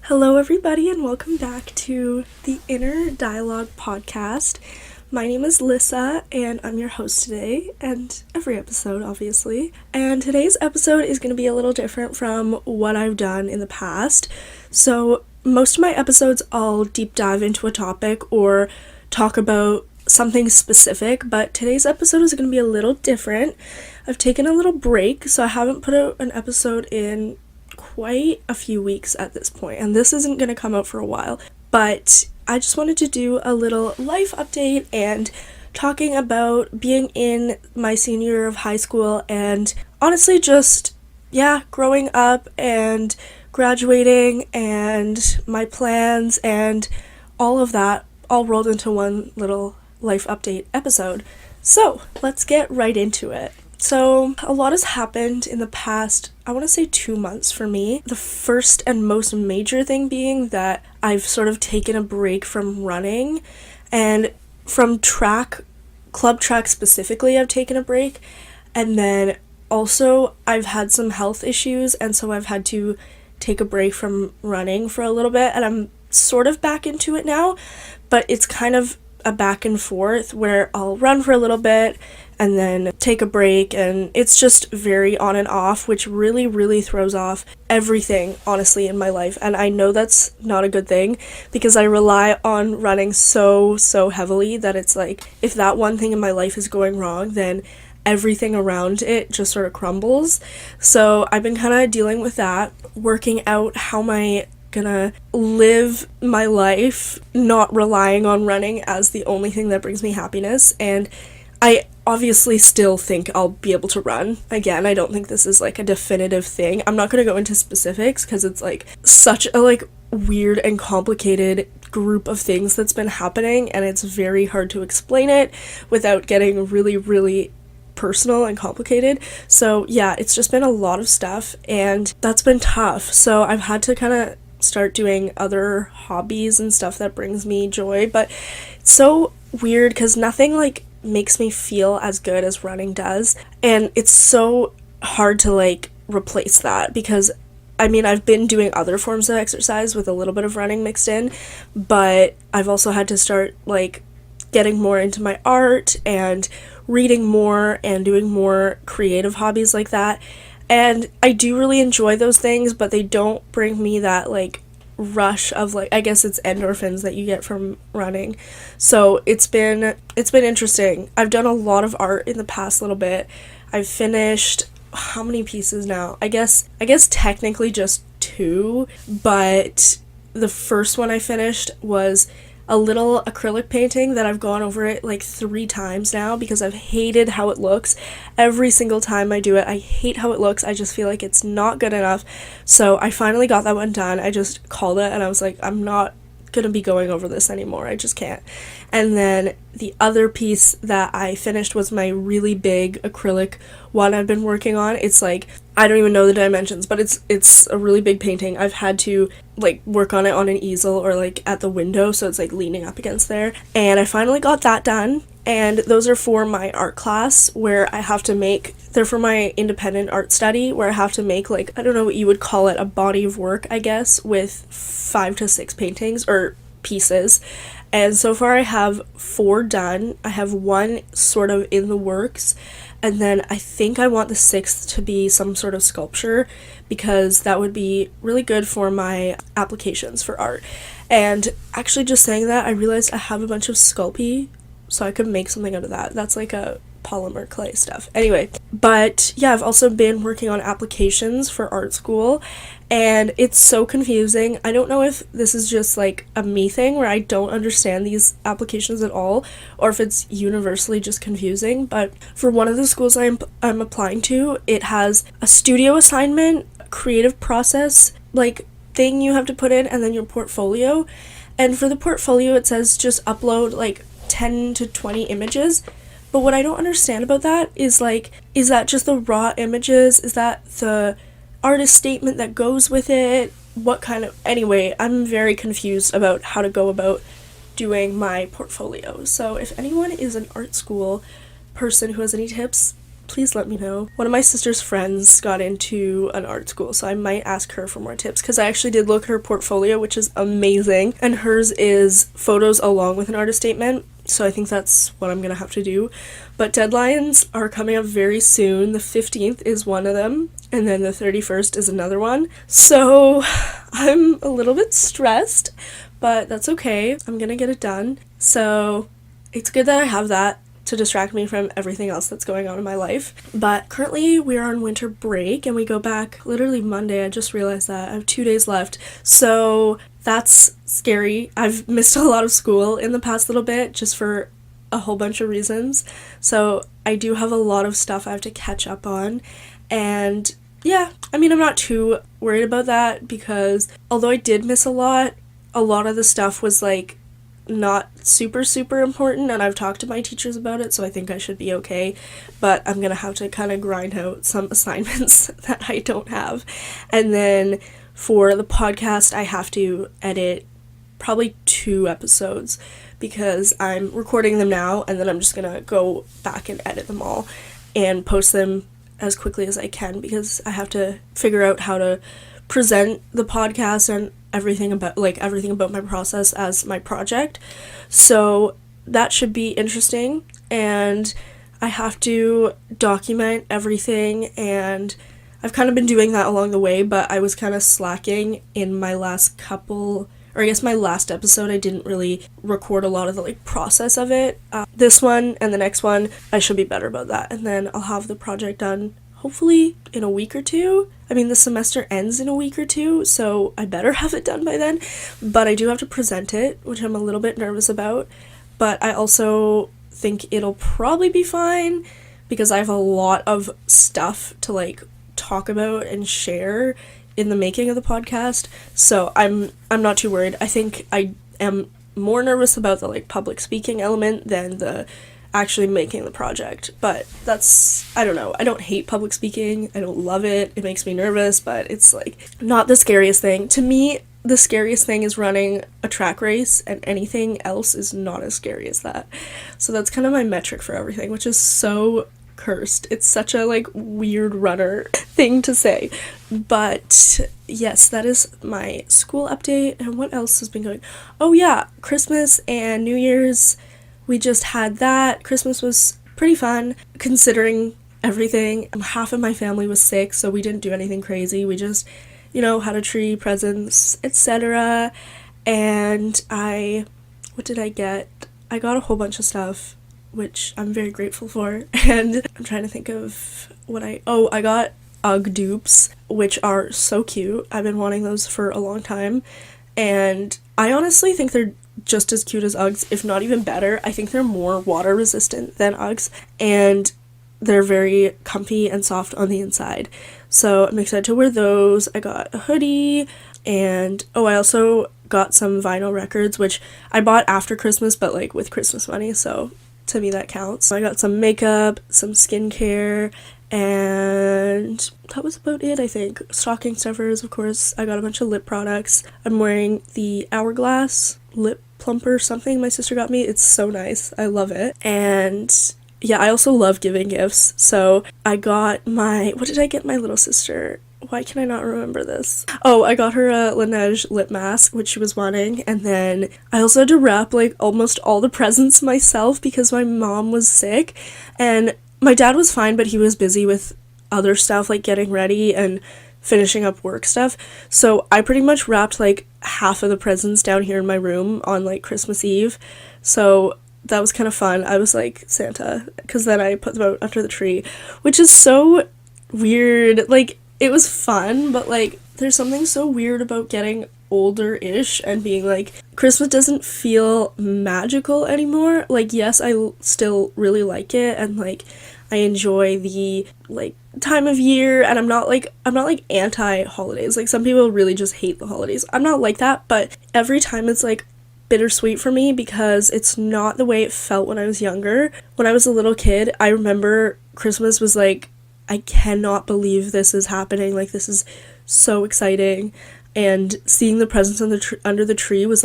Hello, everybody, and welcome back to the Inner Dialogue podcast. My name is Lissa, and I'm your host today, and every episode, obviously. And today's episode is going to be a little different from what I've done in the past. So, most of my episodes, I'll deep dive into a topic or talk about something specific, but today's episode is going to be a little different. I've taken a little break, so I haven't put out an episode in quite a few weeks at this point, and this isn't going to come out for a while, but I just wanted to do a little life update and talking about being in my senior year of high school and honestly just, growing up and graduating and my plans and all of that all rolled into one little life update episode. So let's get right into it. So a lot has happened in the past, I want to say 2 months for me. The first and most major thing being that I've sort of taken a break from running, and from club track specifically, I've taken a break. And then also I've had some health issues, and so I've had to take a break from running for a little bit, and I'm sort of back into it now, but it's kind of a back and forth where I'll run for a little bit and then take a break, and it's just very on and off, which really throws off everything, honestly, in my life. And I know that's not a good thing because I rely on running so heavily that it's like, if that one thing in my life is going wrong, then everything around it just sort of crumbles. So I've been kind of dealing with that, working out how am I gonna live my life not relying on running as the only thing that brings me happiness. And I obviously still think I'll be able to run. Again, I don't think this is like a definitive thing. I'm not going to go into specifics because it's like such a weird and complicated group of things that's been happening, and it's very hard to explain it without getting really personal and complicated. So yeah, it's just been a lot of stuff, and that's been tough. So I've had to kind of start doing other hobbies and stuff that brings me joy, but it's so weird because nothing makes me feel as good as running does, and it's so hard to replace that because I've been doing other forms of exercise with a little bit of running mixed in, but I've also had to start getting more into my art and reading more and doing more creative hobbies like that. And I do really enjoy those things, but they don't bring me that rush of I guess it's endorphins that you get from running. So it's been interesting. I've done a lot of art in the past little bit. I've finished how many pieces now? I guess technically just 2, but the first one I finished was a little acrylic painting that I've gone over it 3 times now because I've hated how it looks. Every single time I do it, I hate how it looks. I just feel like it's not good enough. So I finally got that one done. I just called it and I was like, I'm not gonna be going over this anymore. I just can't. And then the other piece that I finished was my really big acrylic one I've been working on. It's I don't even know the dimensions, but it's a really big painting. I've had to work on it on an easel or at the window, so it's leaning up against there. And I finally got that done. And those are for my art class where I have to they're for my independent art study where I have to make I don't know what you would call it, a body of work, I guess, with 5 to 6 paintings or pieces. And so far I have 4 done. I have 1 sort of in the works. And then I think I want the 6th to be some sort of sculpture because that would be really good for my applications for art. And actually just saying that, I realized I have a bunch of Sculpey, so I could make something out of that. That's a polymer clay stuff. Anyway, but yeah, I've also been working on applications for art school, and it's so confusing. I don't know if this is just a me thing where I don't understand these applications at all, or if it's universally just confusing. But for one of the schools I'm applying to, it has a studio assignment, creative process thing you have to put in, and then your portfolio. And for the portfolio, it says just upload 10 to 20 images. But what I don't understand about that is is that just the raw images? Is that the artist statement that goes with it? What kind of... Anyway, I'm very confused about how to go about doing my portfolio. So if anyone is an art school person who has any tips, please let me know. One of my sister's friends got into an art school, so I might ask her for more tips, because I actually did look at her portfolio, which is amazing, and hers is photos along with an artist statement, so I think that's what I'm gonna have to do. But deadlines are coming up very soon. The 15th is one of them, and then the 31st is another one, so I'm a little bit stressed, but that's okay. I'm gonna get it done, so it's good that I have that to distract me from everything else that's going on in my life. But currently we're on winter break and we go back literally Monday. I just realized that. I have 2 days left. So that's scary. I've missed a lot of school in the past little bit just for a whole bunch of reasons. So I do have a lot of stuff I have to catch up on. And yeah, I mean, I'm not too worried about that, because although I did miss a lot of the stuff was like not super important, and I've talked to my teachers about it, so I think I should be okay. But I'm gonna have to kind of grind out some assignments that I don't have. And then for the podcast, I have to edit probably 2 episodes, because I'm recording them now and then I'm just gonna go back and edit them all and post them as quickly as I can, because I have to figure out how to present the podcast and everything about my process as my project. So that should be interesting, and I have to document everything, and I've kind of been doing that along the way, but I was kind of slacking in my last episode. I didn't really record a lot of the process of it. This one and the next one, I should be better about that, and then I'll have the project done hopefully in a week or 2. I mean, the semester ends in a week or 2, so I better have it done by then. But I do have to present it, which I'm a little bit nervous about. But I also think it'll probably be fine, because I have a lot of stuff to talk about and share in the making of the podcast. So I'm not too worried. I think I am more nervous about the public speaking element than the actually making the project. But that's, I don't know, I don't hate public speaking, I don't love it, it makes me nervous, but it's not the scariest thing. To me, the scariest thing is running a track race, and anything else is not as scary as that. So that's kind of my metric for everything, which is so cursed. It's such a weird runner thing to say. But yes, that is my school update. And what else has been going? Oh yeah, Christmas and New Year's, we just had that. Christmas was pretty fun, considering everything. Half of my family was sick, so we didn't do anything crazy. We just, had a tree, presents, etc. And what did I get? I got a whole bunch of stuff, which I'm very grateful for. And I'm trying to think of I got UGG dupes, which are so cute. I've been wanting those for a long time. And I honestly think they're just as cute as Uggs, if not even better. I think they're more water resistant than Uggs, and they're very comfy and soft on the inside. So I'm excited to wear those. I got a hoodie, and I also got some vinyl records, which I bought after Christmas, but with Christmas money, so to me that counts. So I got some makeup, some skincare, and that was about it, I think. Stocking stuffers, of course. I got a bunch of lip products. I'm wearing the Hourglass lip plumper something my sister got me. It's so nice. I love it. And yeah, I also love giving gifts. So I got what did I get my little sister? Why can I not remember this? Oh, I got her a Laneige lip mask, which she was wanting, and then I also had to wrap almost all the presents myself because my mom was sick, and my dad was fine, but he was busy with other stuff, getting ready and finishing up work stuff. So I pretty much wrapped half of the presents down here in my room on Christmas Eve. So that was kind of fun. I was like Santa, because then I put them out under the tree, which is so weird. It was fun, but there's something so weird about getting older-ish and being Christmas doesn't feel magical anymore. Yes, I still really like it, and I enjoy the time of year, and I'm not anti-holidays. Some people really just hate the holidays. I'm not like that, but every time it's bittersweet for me, because it's not the way it felt when I was younger. When I was a little kid, I remember Christmas was I cannot believe this is happening, this is so exciting, and seeing the presents under the tree was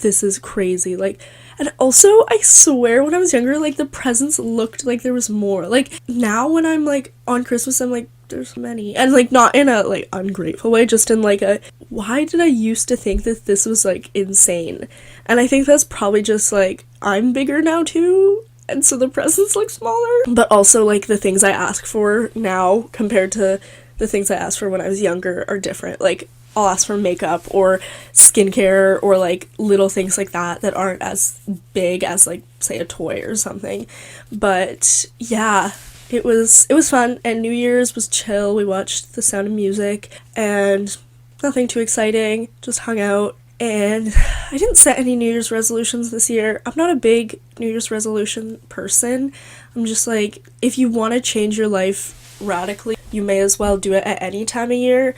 this is crazy. Like, and also, I swear when I was younger, like, the presents looked like there was more. Like, now when I'm, like, on Christmas, I'm like, there's many. And, like, not in a, like, ungrateful way, just in, like, a, why did I used to think that this was, like, insane? And I think that's probably just, like, I'm bigger now, too, and so the presents look smaller. But also, like, the things I ask for now compared to the things I asked for when I was younger are different. Like, I'll ask for makeup or skincare or, like, little things like that aren't as big as, like, say a toy or something. But yeah, it was fun, and New Year's was chill. We watched The Sound of Music and nothing too exciting, just hung out. And I didn't set any New Year's resolutions this year. I'm not a big New Year's resolution person. I'm just like, if you want to change your life radically, you may as well do it at any time of year.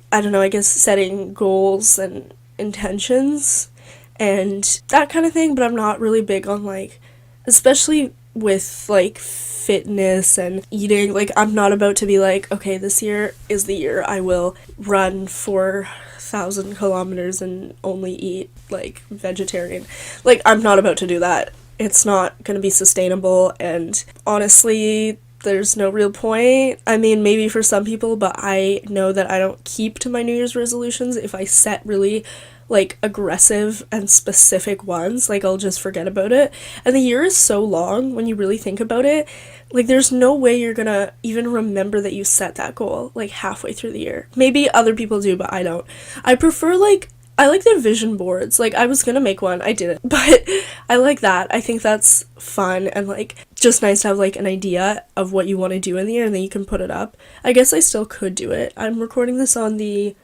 I don't know, I guess setting goals and intentions and that kind of thing, but I'm not really big on, like, especially with, like, fitness and eating, like, I'm not about to be like, okay, this year is the year I will run 4,000 kilometers and only eat, like, vegetarian. Like, I'm not about to do that. It's not gonna be sustainable, and honestly, there's no real point. I mean, maybe for some people, but I know that I don't keep to my New Year's resolutions. If I set really, like, aggressive and specific ones, like, I'll just forget about it. And the year is so long when you really think about it. Like, there's no way you're gonna even remember that you set that goal, like, halfway through the year. Maybe other people do, but I don't. I prefer, like, I like the vision boards. Like, I was gonna make one, I didn't, but I like that. I think that's fun and, like, just nice to have, like, an idea of what you want to do in the year and then you can put it up. I guess I still could do it. I'm recording this on the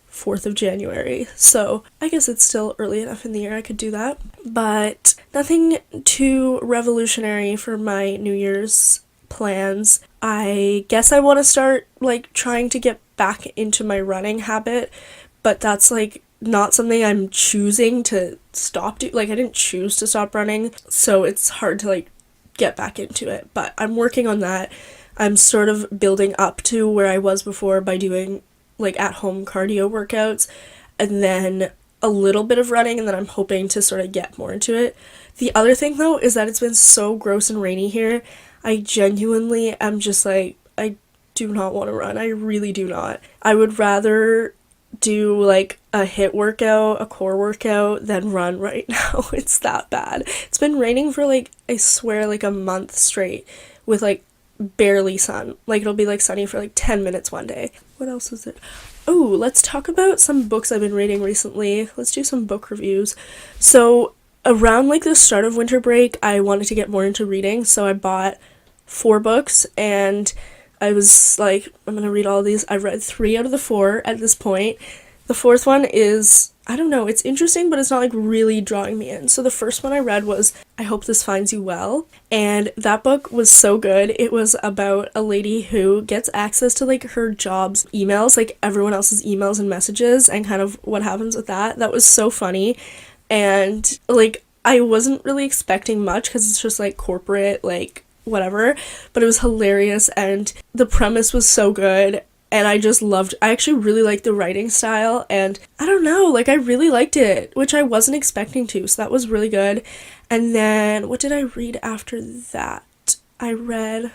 4th of January, so I guess it's still early enough in the year I could do that. But nothing too revolutionary for my New Year's plans. I guess I want to start, like, trying to get back into my running habit, but that's, like, not something I'm choosing to stop doing. Like, I didn't choose to stop running, so it's hard to, like, get back into it, but I'm working on that. I'm sort of building up to where I was before by doing, like, at-home cardio workouts and then a little bit of running, and then I'm hoping to sort of get more into it. The other thing, though, is that it's been so gross and rainy here. I genuinely am just like, I do not want to run. I really do not. I would rather do, like, a HIIT workout, a core workout, than run right now. It's that bad. It's been raining for, like, I swear, like, a month straight with, like, barely sun. Like, it'll be, like, sunny for, like, 10 minutes one day. What else is it? Oh, let's talk about some books I've been reading recently. Let's do some book reviews. So, around, like, the start of winter break, I wanted to get more into reading, so I bought 4 books, and I was like, I'm gonna read all of these. I've read 3 out of the 4 at this point. The 4th one is, I don't know, it's interesting, but it's not, like, really drawing me in. So the first one I read was I Hope This Finds You Well, and that book was so good. It was about a lady who gets access to, like, her job's emails, like, everyone else's emails and messages, and kind of what happens with that. That was so funny, and, like, I wasn't really expecting much, because it's just, like, corporate, like, whatever, but it was hilarious, and the premise was so good, and I actually really liked the writing style, and I don't know, like, I really liked it, which I wasn't expecting to, so that was really good. And then, what did I read after that? Then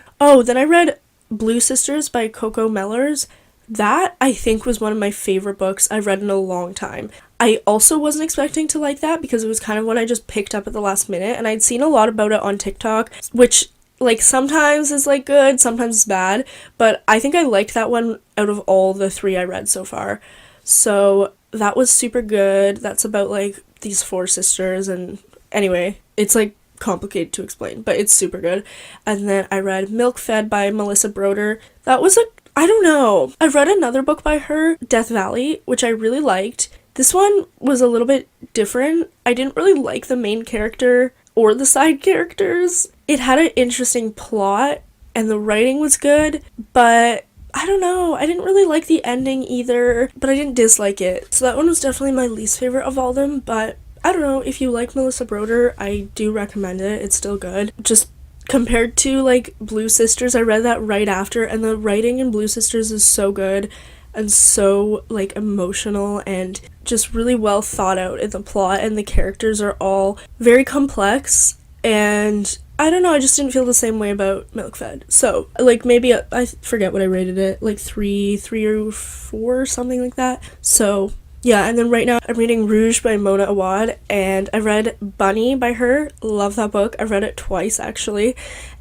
I read Blue Sisters by Coco Mellors. That, I think, was one of my favorite books I've read in a long time. I also wasn't expecting to like that, because it was kind of one I just picked up at the last minute, and I'd seen a lot about it on TikTok, which, like, sometimes is, like, good, sometimes it's bad, but I think I liked that one out of all the 3 I read so far. So that was super good. That's about, like, these 4 sisters, and anyway, it's, like, complicated to explain, but it's super good. And then I read Milk Fed by Melissa Broder. That was I don't know. I read another book by her, Death Valley, which I really liked. This one was a little bit different. I didn't really like the main character or the side characters. It had an interesting plot, and the writing was good, but I don't know, I didn't really like the ending either, but I didn't dislike it. So that one was definitely my least favorite of all them, but I don't know, if you like Melissa Broder, I do recommend it. It's still good. Just compared to, like, Blue Sisters, I read that right after, and the writing in Blue Sisters is so good, and so like emotional and just really well thought out in the plot, and the characters are all very complex, and I don't know, I just didn't feel the same way about Milkfed. So, like, maybe, I forget what I rated it, like 3 or 4, something like that. So, yeah, and then right now I'm reading Rouge by Mona Awad, and I read Bunny by her. Love that book. I've read it twice, actually.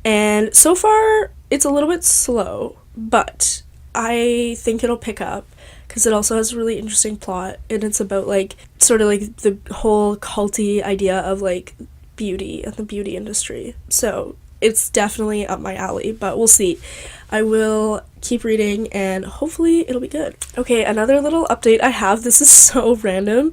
And so far, it's a little bit slow, but I think it'll pick up, because it also has a really interesting plot, and it's about, like, sort of, like, the whole culty idea of, like, beauty and the beauty industry. So it's definitely up my alley, but we'll see. I will keep reading and hopefully it'll be good. Okay, another little update I have. This is so random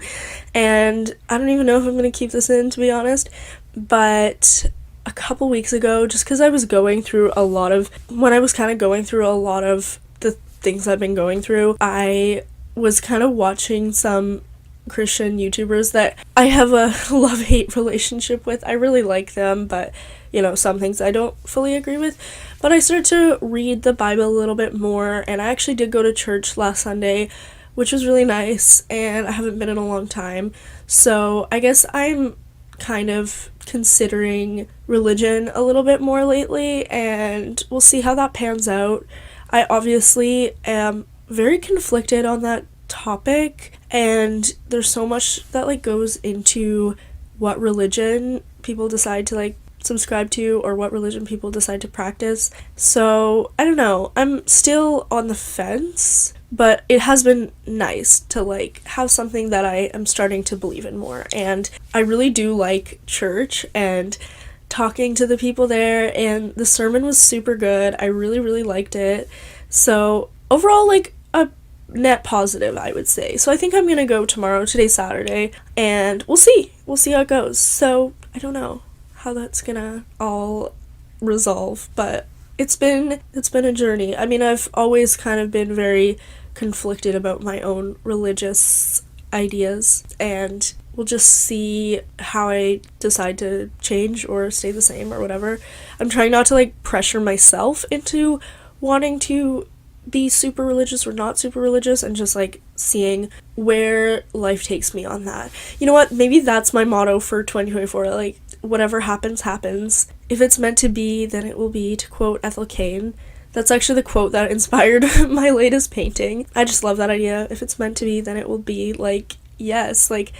and I don't even know if I'm going to keep this in, to be honest, but a couple weeks ago, just because I was going through a lot of, when I was kind of going through a lot of the things I've been going through, I was kind of watching some Christian YouTubers that I have a love-hate relationship with. I really like them, but you know, some things I don't fully agree with. But I started to read the Bible a little bit more, and I actually did go to church last Sunday, which was really nice, and I haven't been in a long time. So I guess I'm kind of considering religion a little bit more lately, and we'll see how that pans out. I obviously am very conflicted on that topic, and there's so much that like goes into what religion people decide to like subscribe to, or what religion people decide to practice. So I don't know, I'm still on the fence, but it has been nice to like have something that I am starting to believe in more. And I really do like church and talking to the people there, and the sermon was super good. I really liked it. So overall, like a net positive, I would say. So I think I'm gonna go tomorrow. Today's Saturday, and we'll see how it goes. So I don't know how that's gonna all resolve, but it's been a journey. I mean, I've always kind of been very conflicted about my own religious ideas, and we'll just see how I decide to change or stay the same or whatever. I'm trying not to like pressure myself into wanting to be super religious or not super religious, and just like seeing where life takes me on that. You know what? Maybe that's my motto for 2024. Like, whatever happens, happens. If it's meant to be, then it will be, to quote Ethel Cain. That's actually the quote that inspired my latest painting. I just love that idea. If it's meant to be, then it will be. Like, yes, like,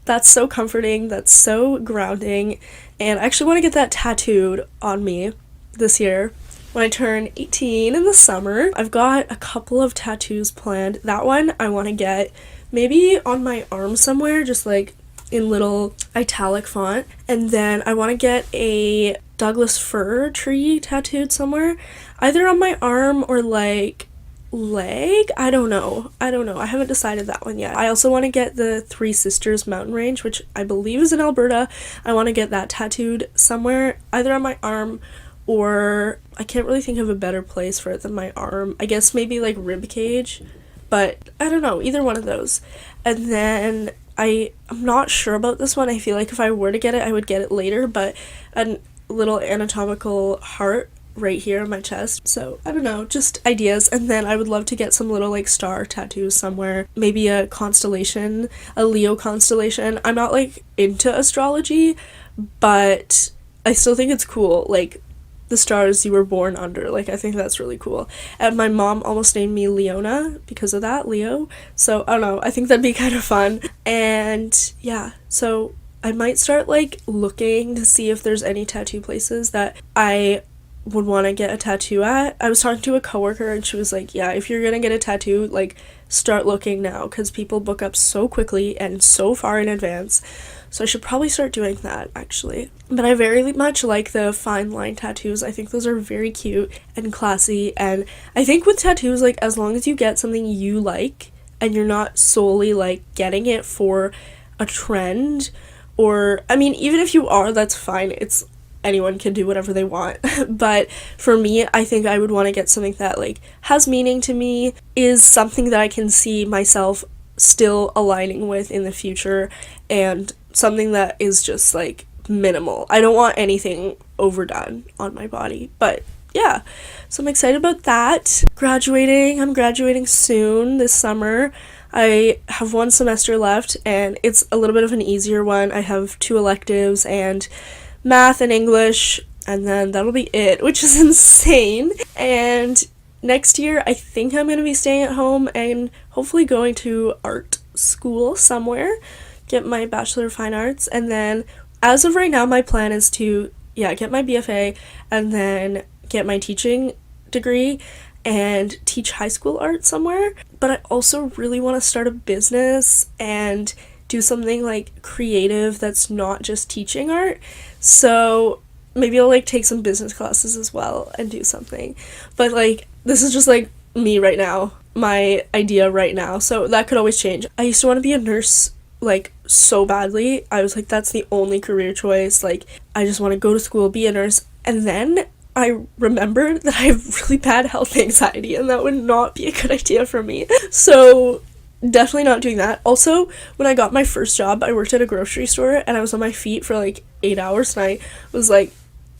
that's so comforting. That's so grounding. And I actually want to get that tattooed on me this year when I turn 18 in the summer. I've got a couple of tattoos planned. That one I want to get maybe on my arm somewhere, just like in little italic font. And then I want to get a Douglas fir tree tattooed somewhere, either on my arm or like leg. I don't know. I haven't decided that one yet. I also want to get the Three Sisters mountain range, which I believe is in Alberta. I want to get that tattooed somewhere, either on my arm, or I can't really think of a better place for it than my arm. I guess maybe like rib cage, but I don't know, either one of those. And then I'm not sure about this one. I feel like if I were to get it, I would get it later, but a little anatomical heart right here on my chest. So I don't know, just ideas. And then I would love to get some little like star tattoos somewhere, maybe a constellation, a Leo constellation. I'm not like into astrology, but I still think it's cool, like the stars you were born under. Like, I think that's really cool. And my mom almost named me Leona because of that, Leo. So I don't know, I think that'd be kind of fun. And yeah, so I might start like looking to see if there's any tattoo places that I would want to get a tattoo at. I was talking to a coworker and she was like, yeah, if you're gonna get a tattoo, like start looking now, because people book up so quickly and so far in advance. So I should probably start doing that, actually. But I very much like the fine line tattoos. I think those are very cute and classy. And I think with tattoos, like, as long as you get something you like and you're not solely, like, getting it for a trend, or, I mean, even if you are, that's fine. It's, anyone can do whatever they want. But for me, I think I would want to get something that, like, has meaning to me, is something that I can see myself still aligning with in the future, and something that is just like minimal. I don't want anything overdone on my body, but yeah, so I'm excited about that. I'm graduating soon this summer. I have one semester left, and it's a little bit of an easier one. I have 2 electives and math and English, and then that'll be it, which is insane. And next year, I think I'm going to be staying at home and hopefully going to art school somewhere, get my Bachelor of Fine Arts, and then as of right now, my plan is to, get my BFA and then get my teaching degree and teach high school art somewhere. But I also really want to start a business and do something like creative that's not just teaching art. So maybe I'll like take some business classes as well and do something. But like, this is just like me right now, my idea right now. So that could always change. I used to want to be a nurse like so badly. I was like, that's the only career choice. Like, I just want to go to school, be a nurse. And then I remembered that I have really bad health anxiety, and that would not be a good idea for me. So definitely not doing that. Also, when I got my first job, I worked at a grocery store, and I was on my feet for like 8 hours, and I was like,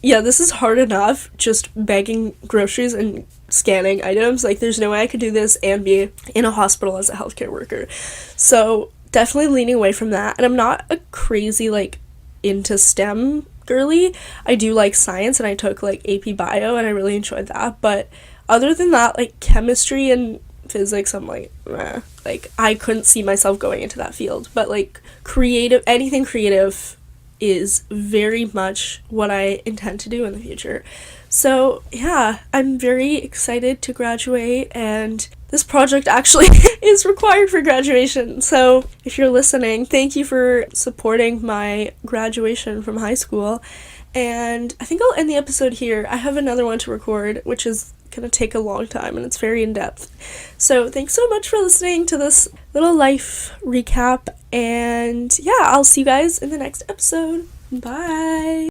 yeah, this is hard enough just bagging groceries and scanning items. Like, there's no way I could do this and be in a hospital as a healthcare worker. So definitely leaning away from that. And I'm not a crazy like into STEM girly. I do like science, and I took like AP bio, and I really enjoyed that. But other than that, like chemistry and physics, I'm like, meh. Like, I couldn't see myself going into that field. But like anything creative is very much what I intend to do in the future. So yeah, I'm very excited to graduate, and this project actually is required for graduation. So if you're listening, thank you for supporting my graduation from high school. And I think I'll end the episode here. I have another one to record, which is gonna take a long time, and it's very in-depth. So thanks so much for listening to this little life recap, and yeah, I'll see you guys in the next episode. Bye!